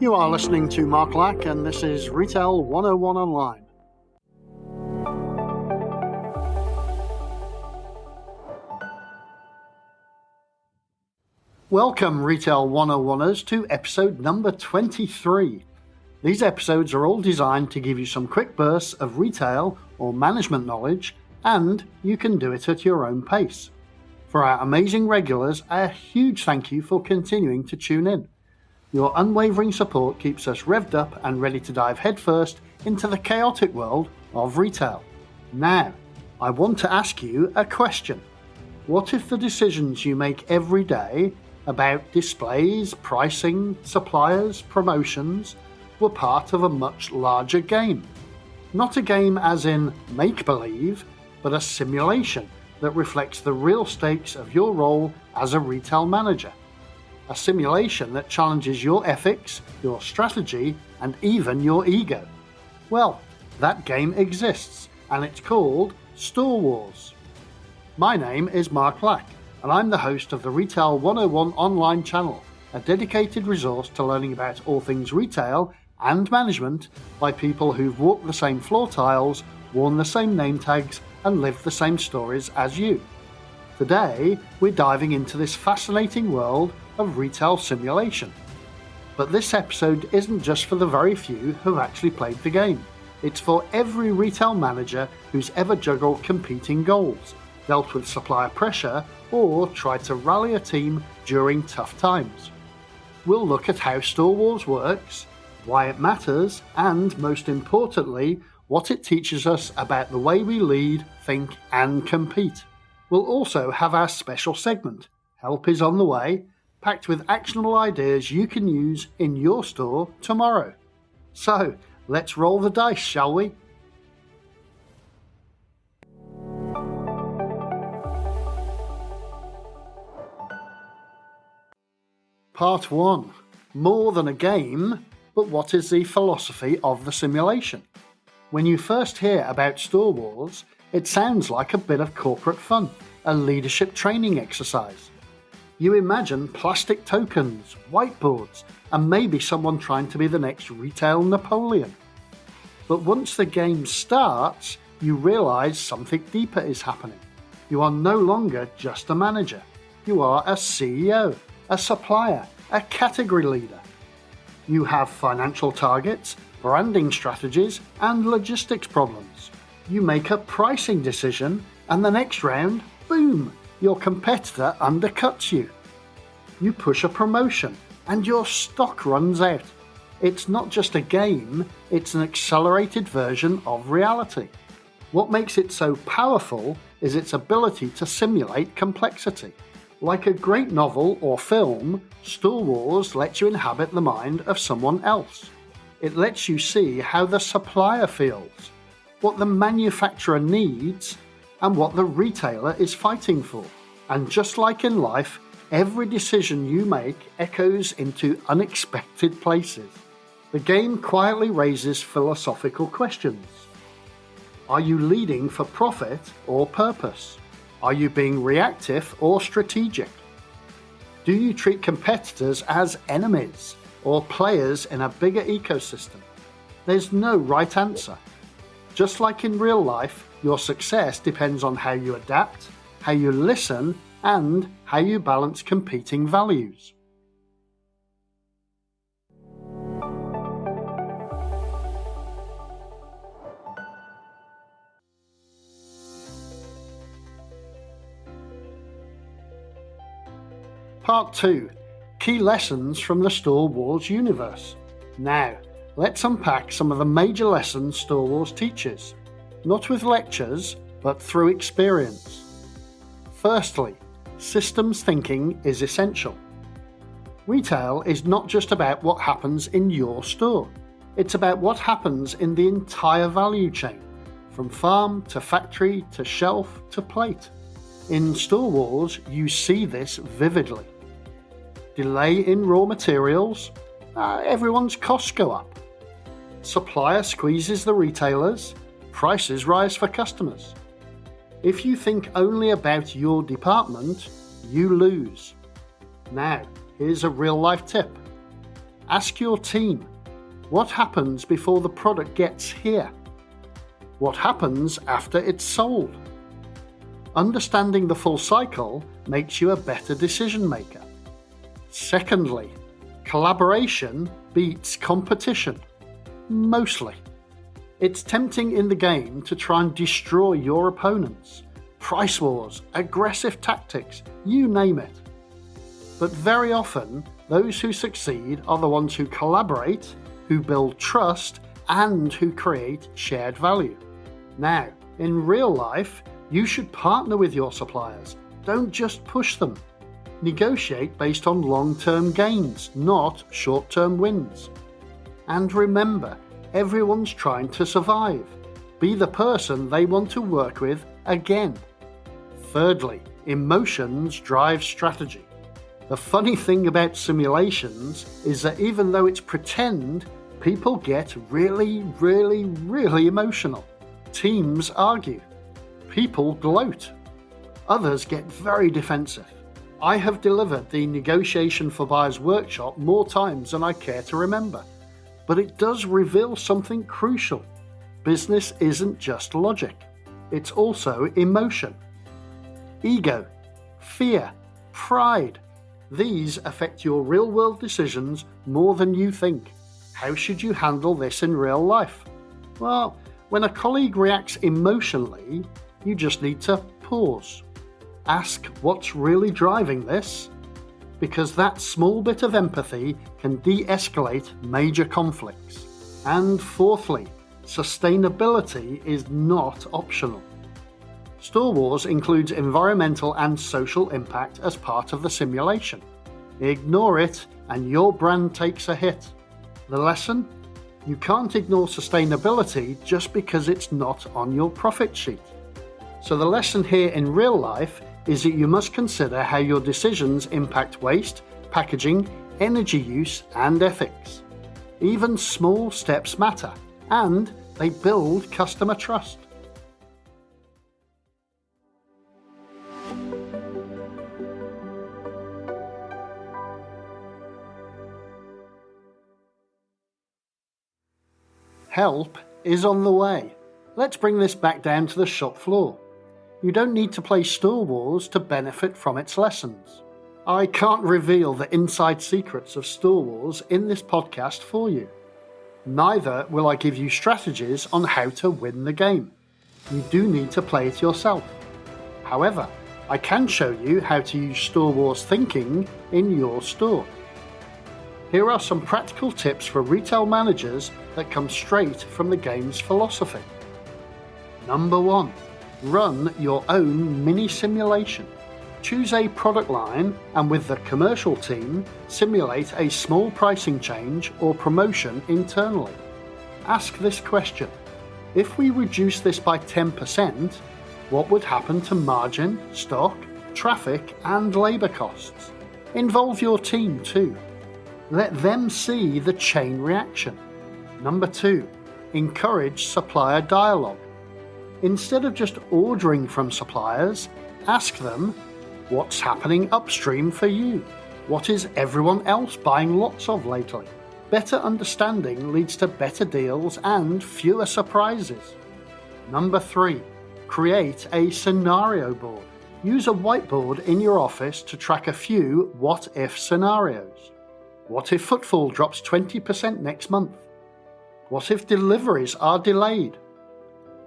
You are listening to Mark Lack, and this is Retail 101 Online. Welcome, Retail 101ers, to episode number 23. These episodes are all designed to give you some quick bursts of retail or management knowledge, and you can do it at your own pace. For our amazing regulars, a huge thank you for continuing to tune in. Your unwavering support keeps us revved up and ready to dive headfirst into the chaotic world of retail. Now, I want to ask you a question. What if the decisions you make every day about displays, pricing, suppliers, promotions were part of a much larger game? Not a game as in make-believe, but a simulation that reflects the real stakes of your role as a retail manager. A simulation that challenges your ethics, your strategy, and even your ego. Well, that game exists, and it's called Storewars. My name is Mark Lack, and I'm the host of the Retail 101 online channel, a dedicated resource to learning about all things retail and management by people who've walked the same floor tiles, worn the same name tags, and lived the same stories as you. Today, we're diving into this fascinating world of retail simulation. But this episode isn't just for the very few who've actually played the game. It's for every retail manager who's ever juggled competing goals, dealt with supplier pressure, or tried to rally a team during tough times. We'll look at how Storewars works, why it matters, and most importantly, what it teaches us about the way we lead, think, and compete. We'll also have our special segment, Help is on the Way, packed with actionable ideas you can use in your store tomorrow. So, let's roll the dice, shall we? Part 1. More than a game, but what is the philosophy of the simulation? When you first hear about Storewars, it sounds like a bit of corporate fun, a leadership training exercise. You imagine plastic tokens, whiteboards, and maybe someone trying to be the next retail Napoleon. But once the game starts, you realise something deeper is happening. You are no longer just a manager. You are a CEO, a supplier, a category leader. You have financial targets, branding strategies, and logistics problems. You make a pricing decision, and the next round, boom, your competitor undercuts you. You push a promotion, and your stock runs out. It's not just a game, it's an accelerated version of reality. What makes it so powerful is its ability to simulate complexity. Like a great novel or film, Storewars lets you inhabit the mind of someone else. It lets you see how the supplier feels, what the manufacturer needs, and what the retailer is fighting for. And just like in life, every decision you make echoes into unexpected places. The game quietly raises philosophical questions. Are you leading for profit or purpose? Are you being reactive or strategic? Do you treat competitors as enemies or players in a bigger ecosystem? There's no right answer. Just like in real life, your success depends on how you adapt, how you listen, and how you balance competing values. Part 2. Key lessons from the Storewars universe. Now, let's unpack some of the major lessons Storewars teaches, not with lectures, but through experience. Firstly, systems thinking is essential. Retail is not just about what happens in your store. It's about what happens in the entire value chain, from farm to factory to shelf to plate. In Storewars, you see this vividly. Delay in raw materials, everyone's costs go up. Supplier squeezes the retailers, prices rise for customers. If you think only about your department, you lose. Now, here's a real-life tip. Ask your team, what happens before the product gets here? What happens after it's sold? Understanding the full cycle makes you a better decision maker. Secondly, collaboration beats competition. Mostly. It's tempting in the game to try and destroy your opponents. Price wars, aggressive tactics, you name it. But very often, those who succeed are the ones who collaborate, who build trust, and who create shared value. Now, in real life, you should partner with your suppliers. Don't just push them. Negotiate based on long-term gains, not short-term wins. And remember, everyone's trying to survive. Be the person they want to work with again. Thirdly, emotions drive strategy. The funny thing about simulations is that even though it's pretend, people get really emotional. Teams argue. People gloat. Others get very defensive. I have delivered the Negotiation for Buyers workshop more times than I care to remember. But it does reveal something crucial. Business isn't just logic. It's also emotion. Ego, fear, pride. These affect your real-world decisions more than you think. How should you handle this in real life? Well, when a colleague reacts emotionally, you just need to pause. Ask what's really driving this, because that small bit of empathy can de-escalate major conflicts. And fourthly, sustainability is not optional. Storewars includes environmental and social impact as part of the simulation. Ignore it and your brand takes a hit. The lesson? You can't ignore sustainability just because it's not on your profit sheet. So the lesson here in real life is that you must consider how your decisions impact waste, packaging, energy use, and ethics. Even small steps matter, and they build customer trust. Help is on the way. Let's bring this back down to the shop floor. You don't need to play Storewars to benefit from its lessons. I can't reveal the inside secrets of Storewars in this podcast for you. Neither will I give you strategies on how to win the game. You do need to play it yourself. However, I can show you how to use Storewars thinking in your store. Here are some practical tips for retail managers that come straight from the game's philosophy. Number 1. Run your own mini simulation. Choose a product line and with the commercial team, simulate a small pricing change or promotion internally. Ask this question. If we reduce this by 10%, what would happen to margin, stock, traffic, and labour costs? Involve your team too. Let them see the chain reaction. Number 2. Encourage supplier dialogue. Instead of just ordering from suppliers, ask them, what's happening upstream for you? What is everyone else buying lots of lately? Better understanding leads to better deals and fewer surprises. Number 3. Create a scenario board. Use a whiteboard in your office to track a few what-if scenarios. What if footfall drops 20% next month? What if deliveries are delayed?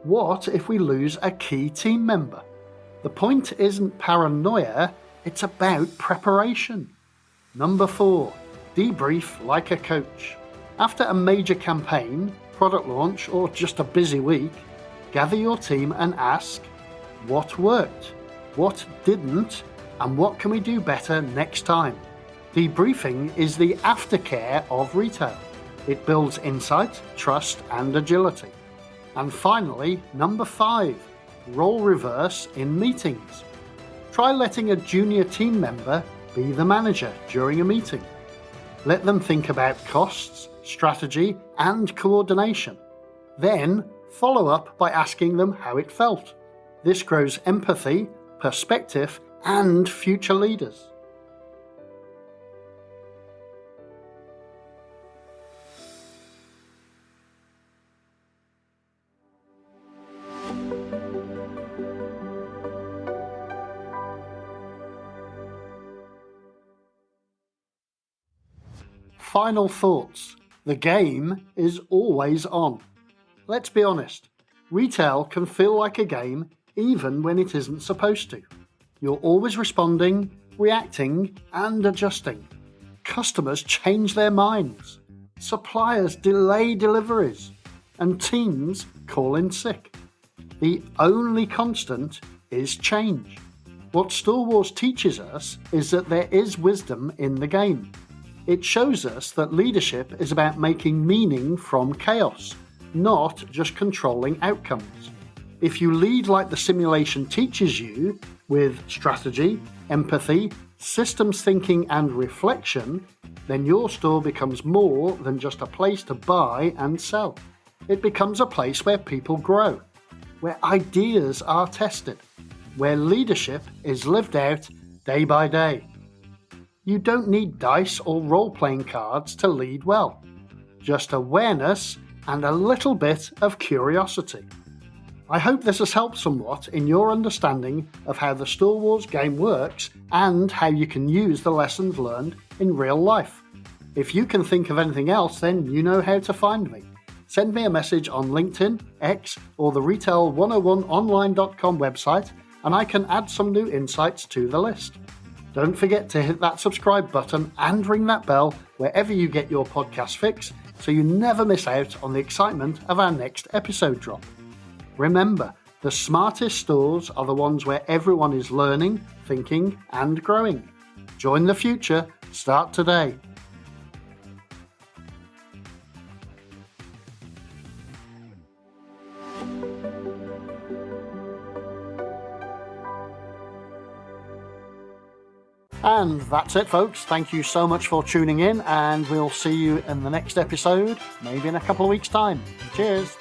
What if we lose a key team member? The point isn't paranoia, it's about preparation. Number 4. Debrief like a coach. After a major campaign, product launch, or just a busy week, gather your team and ask, what worked? What didn't? And what can we do better next time? Debriefing is the aftercare of retail. It builds insight, trust, and agility. And finally, number 5, role reverse in meetings. Try letting a junior team member be the manager during a meeting. Let them think about costs, strategy, and coordination. Then follow up by asking them how it felt. This grows empathy, perspective, and future leaders. final thoughts. The game is always on. Let's be honest, retail can feel like a game even when it isn't supposed to. You're always responding, reacting, and adjusting. Customers change their minds. Suppliers delay deliveries. And teams call in sick. The only constant is change. What Storewars teaches us is that there is wisdom in the game. It shows us that leadership is about making meaning from chaos, not just controlling outcomes. If you lead like the simulation teaches you, with strategy, empathy, systems thinking and reflection, then your store becomes more than just a place to buy and sell. It becomes a place where people grow, where ideas are tested, where leadership is lived out day by day. You don't need dice or role-playing cards to lead well, just awareness and a little bit of curiosity. I hope this has helped somewhat in your understanding of how the Storewars game works and how you can use the lessons learned in real life. If you can think of anything else, then you know how to find me. Send me a message on LinkedIn, X, or the retail101online.com website, and I can add some new insights to the list. Don't forget to hit that subscribe button and ring that bell wherever you get your podcast fix so you never miss out on the excitement of our next episode drop. Remember, the smartest stores are the ones where everyone is learning, thinking, and growing. Join the future. Start today. And that's it, folks. Thank you so much for tuning in, and we'll see you in the next episode, maybe in a couple of weeks' time. Cheers.